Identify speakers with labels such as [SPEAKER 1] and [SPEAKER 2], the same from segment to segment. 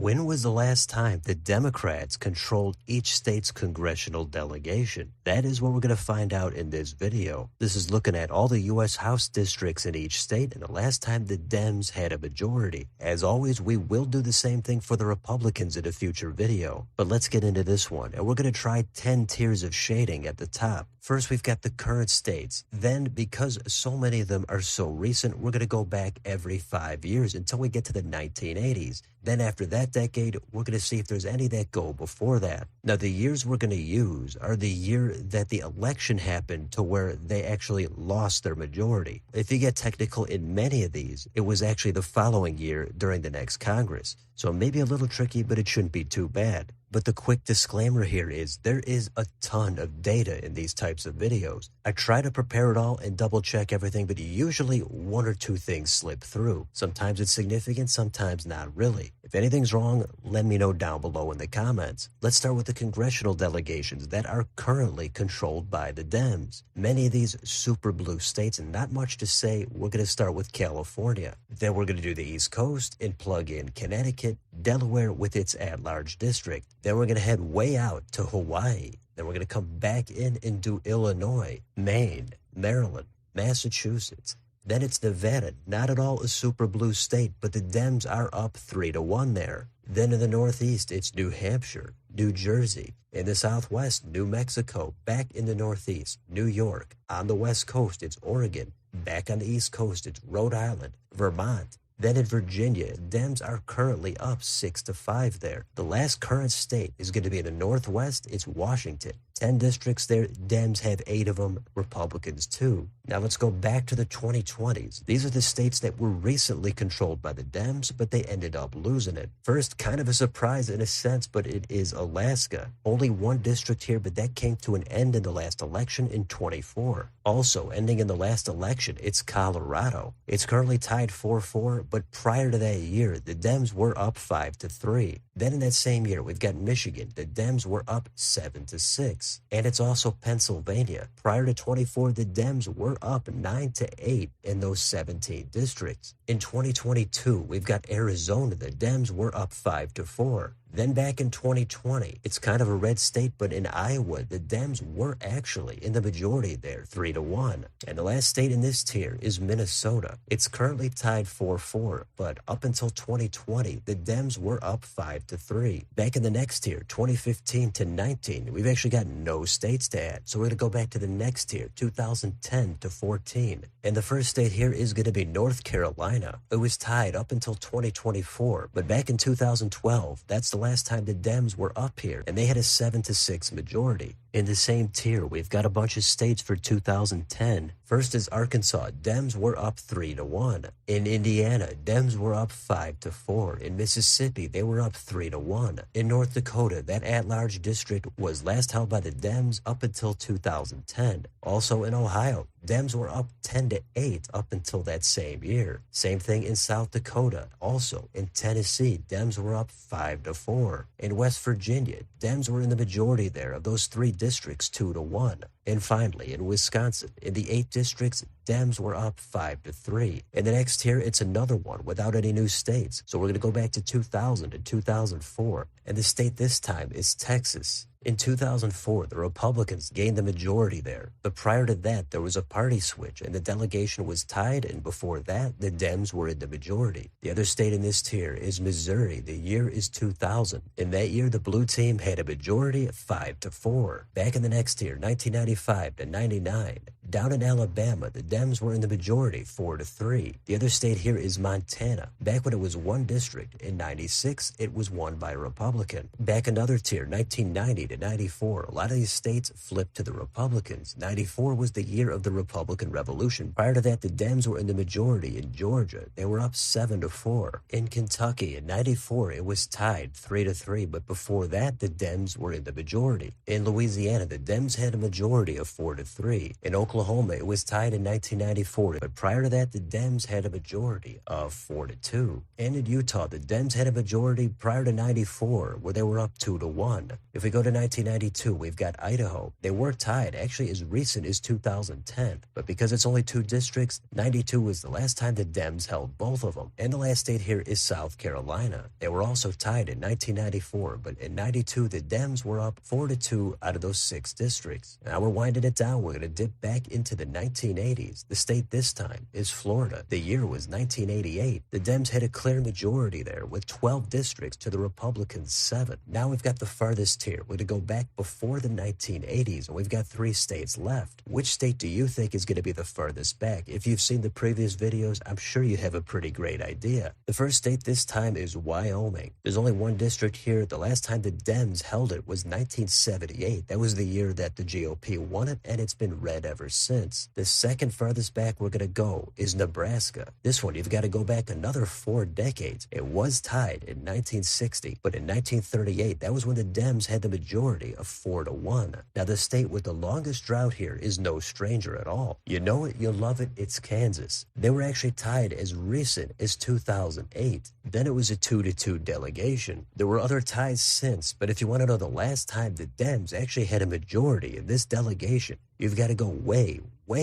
[SPEAKER 1] When was the last time the Democrats controlled each state's congressional delegation? That is what we're going to find out in this video. This is looking at all the U.S. House districts in each state and the last time the Dems had a majority. As always, we will do the same thing for the Republicans in a future video. But let's get into this one, and we're going to try 10 tiers of shading at the top. First, we've got the current states. Then, because so many of them are so recent, we're going to go back every 5 years until we get to the 1980s. Then after that decade, we're going to see if there's any that go before that. Now, the years we're going to use are the year that the election happened to where they actually lost their majority. If you get technical in many of these, it was actually the following year during the next Congress. So maybe a little tricky, but it shouldn't be too bad. But the quick disclaimer here is there is a ton of data in these types of videos. I try to prepare it all and double check everything, but usually one or two things slip through. Sometimes it's significant, sometimes not really. If anything's wrong, let me know down below in the comments. Let's start with the congressional delegations that are currently controlled by the Dems. Many of these super blue states, and not much to say. We're going to start with California. Then we're going to do the East Coast and plug in Connecticut, Delaware with its at-large district. Then we're going to head way out to Hawaii. Then we're going to come back in and do Illinois, Maine, Maryland, Massachusetts. Then it's Nevada, not at all a super blue state, but the Dems are up 3-1 there. Then in the Northeast, it's New Hampshire, New Jersey. In the Southwest, New Mexico. Back in the Northeast, New York. On the West Coast, it's Oregon. Back on the East Coast, it's Rhode Island, Vermont. Then in Virginia, Dems are currently up 6-5 there. The last current state is going to be in the Northwest. It's Washington. 10 districts there. Dems have 8 of them. Republicans 2. Now let's go back to the 2020s. These are the states that were recently controlled by the Dems, but they ended up losing it. First, kind of a surprise in a sense, but it is Alaska. Only 1 district here, but that came to an end in the last election in 24. Also, ending in the last election, it's Colorado. It's currently tied 4-4, but prior to that year, the Dems were up 5-3. Then in that same year, we've got Michigan. The Dems were up 7-6. And it's also Pennsylvania. Prior to 24, the Dems were up 9-8 in those 17 districts. In 2022, we've got Arizona. The Dems were up 5-4. Then back in 2020, it's kind of a red state, but in Iowa, the Dems were actually in the majority there, 3-1. And the last state in this tier is Minnesota. It's currently tied 4-4, but up until 2020, the Dems were up 5-3. Back in the next tier, 2015 to 19, we've actually got no states to add. So we're going to go back to the next tier, 2010 to 14. And the first state here is going to be North Carolina. It was tied up until 2024, but back in 2012, that's the last time the Dems were up here, and they had a 7-6 majority. In the same tier, we've got a bunch of states for 2010. First is Arkansas. Dems were up 3-1. In Indiana, Dems were up 5-4. In Mississippi, they were up 3-1. In North Dakota, that at-large district was last held by the Dems up until 2010. Also in Ohio, Dems were up 10-8 up until that same year. Same thing in South Dakota. Also in Tennessee, Dems were up 5-4. In West Virginia, Dems were in the majority there of those 3 districts 2-1. And finally, in Wisconsin, in the 8 districts, Dems were up 5-3. In the next tier, it's another one without any new states. So we're going to go back to 2000 and 2004. And the state this time is Texas. In 2004, the Republicans gained the majority there. But prior to that, there was a party switch and the delegation was tied. And before that, the Dems were in the majority. The other state in this tier is Missouri. The year is 2000. In that year, the blue team had a majority of 5-4. Back in the next tier, 1995 to 99. Down in Alabama, the Dems were in the majority, 4-3. The other state here is Montana. Back when it was 1 district, in 96, it was won by a Republican. Back another tier, 1990 to 94, a lot of these states flipped to the Republicans. 94 was the year of the Republican Revolution. Prior to that, the Dems were in the majority in Georgia. They were up 7-4. In Kentucky, in 94, it was tied 3-3, but before that, the Dems were in the majority. In Louisiana, the Dems had a majority of 4-3. In Oklahoma, Oklahoma, it was tied in 1994, but prior to that, the Dems had a majority of 4-2. And in Utah, the Dems had a majority prior to 94, where they were up 2-1. If we go to 1992, we've got Idaho. They were tied, actually as recent as 2010, but because it's only 2 districts, 92 was the last time the Dems held both of them. And the last state here is South Carolina. They were also tied in 1994, but in 92, the Dems were up 4-2 out of those 6 districts. Now we're winding it down. We're going to dip back into the 1980s. The state this time is Florida. The year was 1988. The Dems had a clear majority there with 12 districts to the Republicans' 7. Now we've got the farthest tier. We're going to go back before the 1980s, and we've got 3 states left. Which state do you think is going to be the furthest back? If you've seen the previous videos, I'm sure you have a pretty great idea. The first state this time is Wyoming. There's only 1 district here. The last time the Dems held it was 1978. That was the year that the GOP won it, and it's been red ever since. The second farthest back we're going to go is Nebraska. This one, you've got to go back another 4 decades. It was tied in 1960, but in 1938, that was when the Dems had the majority of 4-1. Now, the state with the longest drought here is no stranger at all. You know it, you love it, it's Kansas. They were actually tied as recent as 2008. Then it was a 2-2 delegation. There were other ties since, but if you want to know the last time the Dems actually had a majority in this delegation, you've got to go way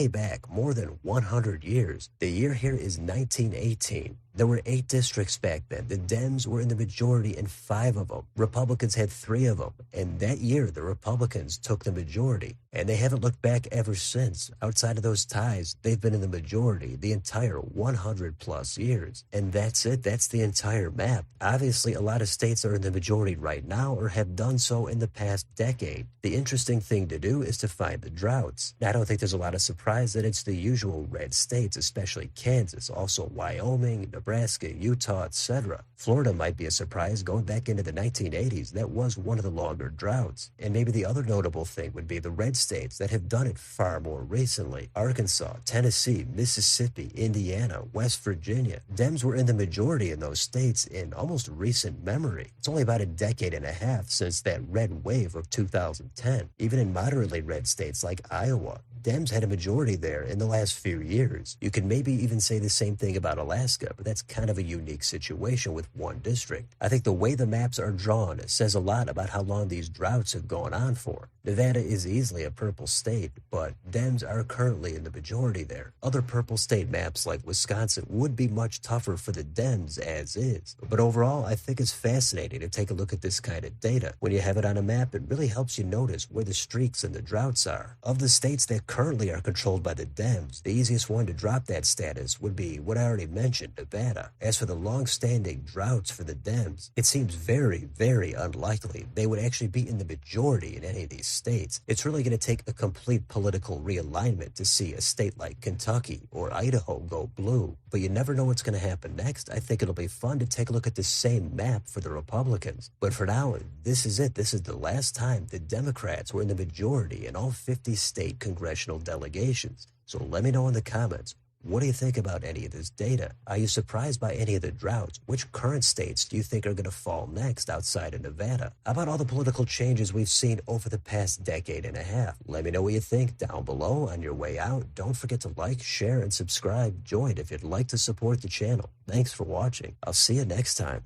[SPEAKER 1] back, more than 100 years. The year here is 1918. There were 8 districts back then. The Dems were in the majority in 5 of them. Republicans had 3 of them. And that year, the Republicans took the majority. And they haven't looked back ever since. Outside of those ties, they've been in the majority the entire 100+ years. And that's it. That's the entire map. Obviously, a lot of states are in the majority right now or have done so in the past decade. The interesting thing to do is to find the droughts. Now, I don't think there's a lot of surprise that it's the usual red states, especially Kansas, also Wyoming, Nebraska, Utah, etc. Florida might be a surprise. Going back into the 1980s, that was one of the longer droughts. And maybe the other notable thing would be the red states that have done it far more recently. Arkansas, Tennessee, Mississippi, Indiana, West Virginia. Dems were in the majority in those states in almost recent memory. It's only about a decade and a half since that red wave of 2010. Even in moderately red states like Iowa, Dems had a majority there in the last few years. You could maybe even say the same thing about Alaska, but that's kind of a unique situation with 1 district. I think the way the maps are drawn says a lot about how long these droughts have gone on for. Nevada is easily a purple state, but Dems are currently in the majority there. Other purple state maps like Wisconsin would be much tougher for the Dems as is. But overall, I think it's fascinating to take a look at this kind of data. When you have it on a map, it really helps you notice where the streaks and the droughts are. Of the states that currently are controlled by the Dems, the easiest one to drop that status would be what I already mentioned, Nevada. As for the long-standing droughts for the Dems, it seems very, very unlikely they would actually be in the majority in any of these states. It's really going to take a complete political realignment to see a state like Kentucky or Idaho go blue. But you never know what's going to happen next. I think it'll be fun to take a look at the same map for the Republicans. But for now, this is it. This is the last time the Democrats were in the majority in all 50 state congressional delegations. So let me know in the comments, what do you think about any of this data? Are you surprised by any of the droughts? Which current states do you think are going to fall next outside of Nevada? How about all the political changes we've seen over the past decade and a half? Let me know what you think down below on your way out. Don't forget to like, share, and subscribe. Join if you'd like to support the channel. Thanks for watching. I'll see you next time.